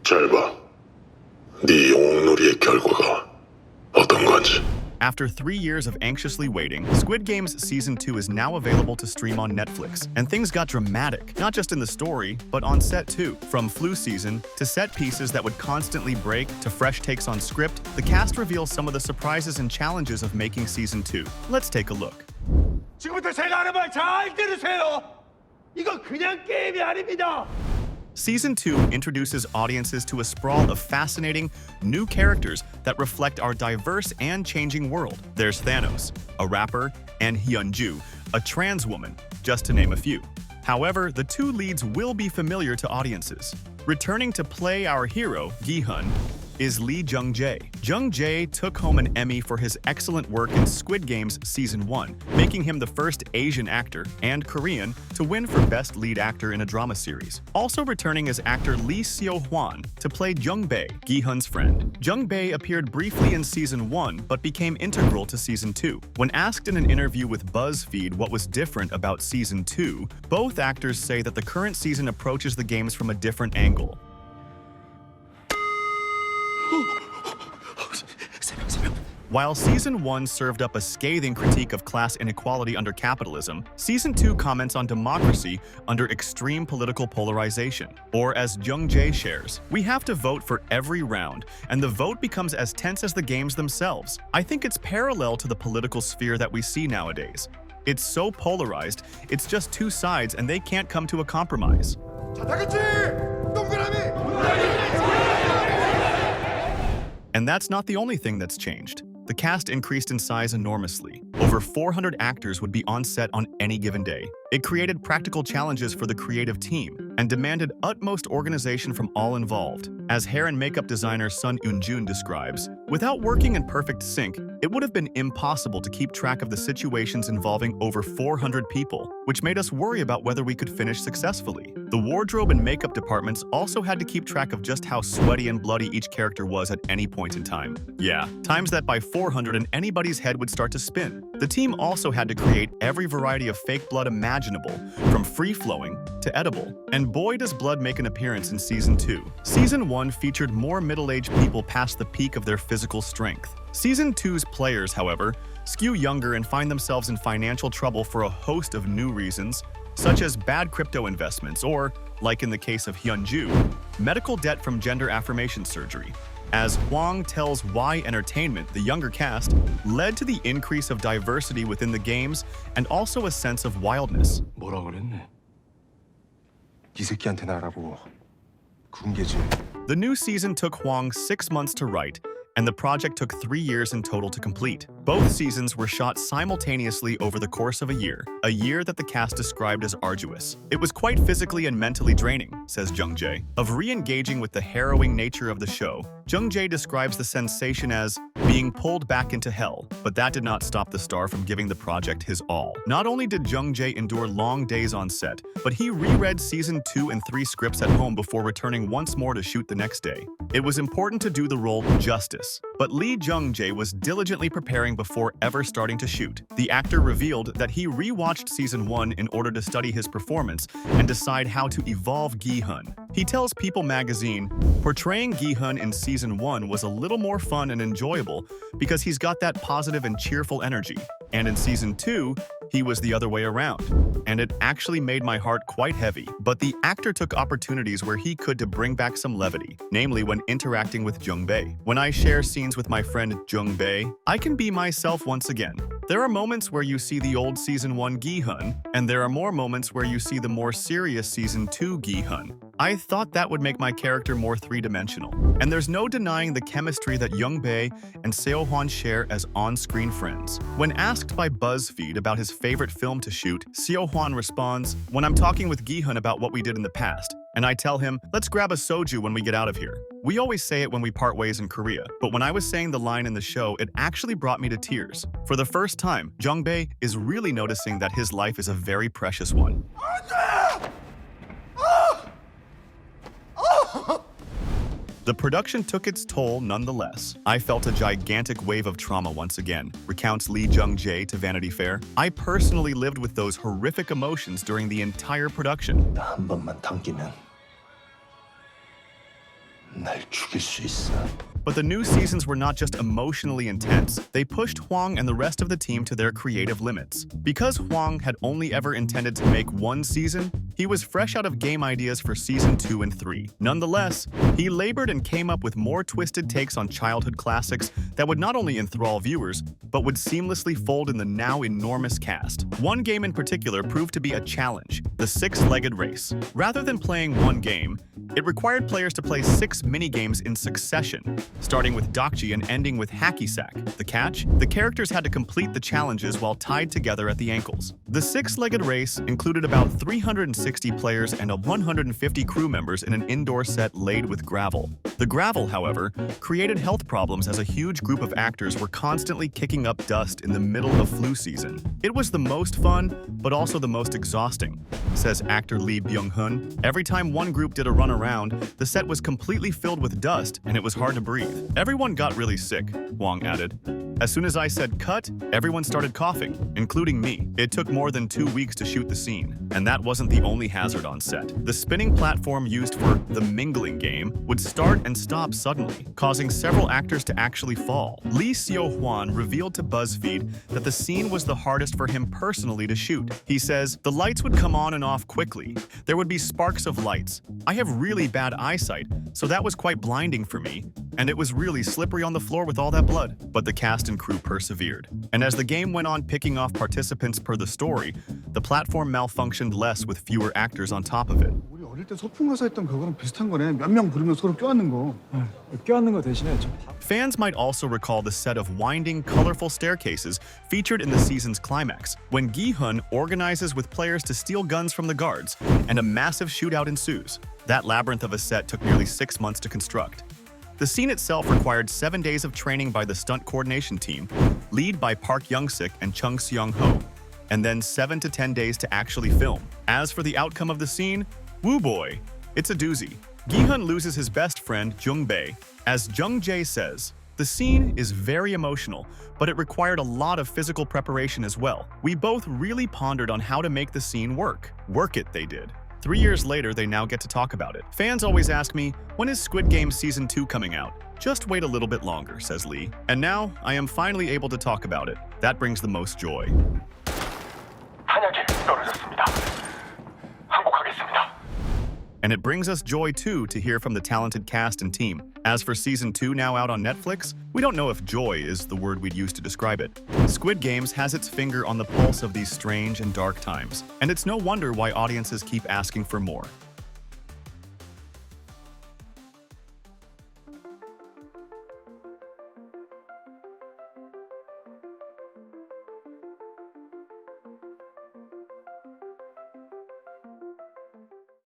잘 봐. 네 영웅놀이의 결과가 어떤 건지. After 3 years of anxiously waiting, Squid Game's Season 2 is now available to stream on Netflix. And things got dramatic, not just in the story, but on set too. From flu season, to set pieces that would constantly break, to fresh takes on script, the cast reveals some of the surprises and challenges of making Season 2. Let's take a look. 지금부터 제가 하는 말 잘 들으세요. 이거 그냥 게임이 아닙니다. Season 2 introduces audiences to a sprawl of fascinating, new characters that reflect our diverse and changing world. There's Thanos, a rapper, and Hyunju, a trans woman, just to name a few. However, the two leads will be familiar to audiences. Returning to play our hero, Gi-hun, is Lee Jung-jae. Jung-jae took home an Emmy for his excellent work in Squid Game's Season 1, making him the first Asian actor and Korean to win for Best Lead Actor in a Drama Series. Also returning is actor Lee Seo-hwan to play Jung-bae, Gi-hun's friend. Jung-bae appeared briefly in Season 1 but became integral to Season 2. When asked in an interview with BuzzFeed what was different about Season 2, both actors say that the current season approaches the games from a different angle. While Season 1 served up a scathing critique of class inequality under capitalism, Season 2 comments on democracy under extreme political polarization. Or as Jung-jae shares, we have to vote for every round, and the vote becomes as tense as the games themselves. I think it's parallel to the political sphere that we see nowadays. It's so polarized, it's just two sides and they can't come to a compromise. 자, 다 같이 동그라미. And that's not the only thing that's changed. The cast increased in size enormously. Over 400 actors would be on set on any given day. It created practical challenges for the creative team and demanded utmost organization from all involved. As hair and makeup designer Sun Eun-jun describes, without working in perfect sync, it would have been impossible to keep track of the situations involving over 400 people, which made us worry about whether we could finish successfully. The wardrobe and makeup departments also had to keep track of just how sweaty and bloody each character was at any point in time. Yeah, times that by 400 and anybody's head would start to spin. The team also had to create every variety of fake blood imaginable, from free-flowing to edible. And boy does blood make an appearance in Season 2. Season 1 featured more middle-aged people past the peak of their physical strength. Season 2's players, however, skew younger and find themselves in financial trouble for a host of new reasons, such as bad crypto investments or, like in the case of Hyunju, medical debt from gender affirmation surgery. As Hwang tells Y Entertainment, the younger cast led to the increase of diversity within the games and also a sense of wildness. 뭐라 그랬네? 이 새끼한테는 알아보고 군계지. The new season took Hwang 6 months to write, and the project took 3 years in total to complete. Both seasons were shot simultaneously over the course of a year that the cast described as arduous. It was quite physically and mentally draining, says Jung-jae. Of re-engaging with the harrowing nature of the show, Jung-jae describes the sensation as being pulled back into hell, but that did not stop the star from giving the project his all. Not only did Jung-jae endure long days on set, but he reread Season 2 and 3 scripts at home before returning once more to shoot the next day. It was important to do the role justice, but Lee Jung-jae was diligently preparing before ever starting to shoot. The actor revealed that he re-watched Season 1 in order to study his performance and decide how to evolve Gi-hun. He tells People magazine, portraying Gi-hun in Season 1 was a little more fun and enjoyable because he's got that positive and cheerful energy. And in Season 2, he was the other way around. And it actually made my heart quite heavy. But the actor took opportunities where he could to bring back some levity, namely when interacting with Jung-bae. When I share scenes with my friend Jung-bae, I can be myself once again. There are moments where you see the old Season 1 Gi-hun, and there are more moments where you see the more serious Season 2 Gi-hun. I thought that would make my character more three-dimensional. And there's no denying the chemistry that Jung-bae and Seo-hwan share as on-screen friends. When asked by BuzzFeed about his favorite film to shoot, Seo-hwan responds, "When I'm talking with Gi-hun about what we did in the past, and I tell him, let's grab a soju when we get out of here. We always say it when we part ways in Korea, but when I was saying the line in the show, it actually brought me to tears. For the first time, Jung-bae is really noticing that his life is a very precious one." The production took its toll nonetheless. I felt a gigantic wave of trauma once again, recounts Lee Jung-jae to Vanity Fair. I personally lived with those horrific emotions during the entire production. 나 한 번만 당기면 난 날 죽일 수 있어. But the new seasons were not just emotionally intense, they pushed Huang and the rest of the team to their creative limits. Because Huang had only ever intended to make one season, he was fresh out of game ideas for season 2 and 3. Nonetheless, he labored and came up with more twisted takes on childhood classics that would not only enthrall viewers, but would seamlessly fold in the now enormous cast. One game in particular proved to be a challenge, the six-legged race. Rather than playing one game, it required players to play 6 mini-games in succession, starting with Dokji and ending with Hacky Sack. The catch? The characters had to complete the challenges while tied together at the ankles. The six-legged race included about 360 players and 150 crew members in an indoor set laid with gravel. The gravel, however, created health problems as a huge group of actors were constantly kicking up dust in the middle of flu season. It was the most fun, but also the most exhausting, says actor Lee Byung-hun. Every time one group did a run around, the set was completely filled with dust and it was hard to breathe. Everyone got really sick, Huang added. As soon as I said cut, everyone started coughing, including me. It took more than 2 weeks to shoot the scene, and that wasn't the only hazard on set. The spinning platform used for the mingling game would start and stop suddenly, causing several actors to actually fall. Lee Seo-hwan revealed to BuzzFeed that the scene was the hardest for him personally to shoot. He says, "The lights would come on and off quickly. There would be sparks of lights. I have really bad eyesight, so that was quite blinding for me. And it was really slippery on the floor with all that blood." But the cast and crew persevered. And as the game went on picking off participants per the story, the platform malfunctioned less with fewer actors on top of it. 우리 어릴 때 소풍 가서 했던 그거랑 비슷한 거네. 몇 명 부르면 서로 껴안는 거. 껴안는 거 대신에 좀 Fans might also recall the set of winding, colorful staircases featured in the season's climax, when Gi-hun organizes with players to steal guns from the guards, and a massive shootout ensues. That labyrinth of a set took nearly 6 months to construct. The scene itself required 7 days of training by the stunt coordination team, led by Park Young-sik and Chung Seong-ho, and then 7 to 10 days to actually film. As for the outcome of the scene, woo boy, it's a doozy. Gi-hun loses his best friend, Jung-bae. As Jung-jae says, the scene is very emotional, but it required a lot of physical preparation as well. We both really pondered on how to make the scene work. Work it, they did. 3 years later, they now get to talk about it. Fans always ask me, when is Squid Game Season 2 coming out? Just wait a little bit longer, says Lee. And now, I am finally able to talk about it. That brings the most joy. 한약이 떨어졌습니다. 항복하겠습니다. And it brings us joy too to hear from the talented cast and team. As for Season 2 now out on Netflix, we don't know if joy is the word we'd use to describe it. Squid Games has its finger on the pulse of these strange and dark times, and it's no wonder why audiences keep asking for more.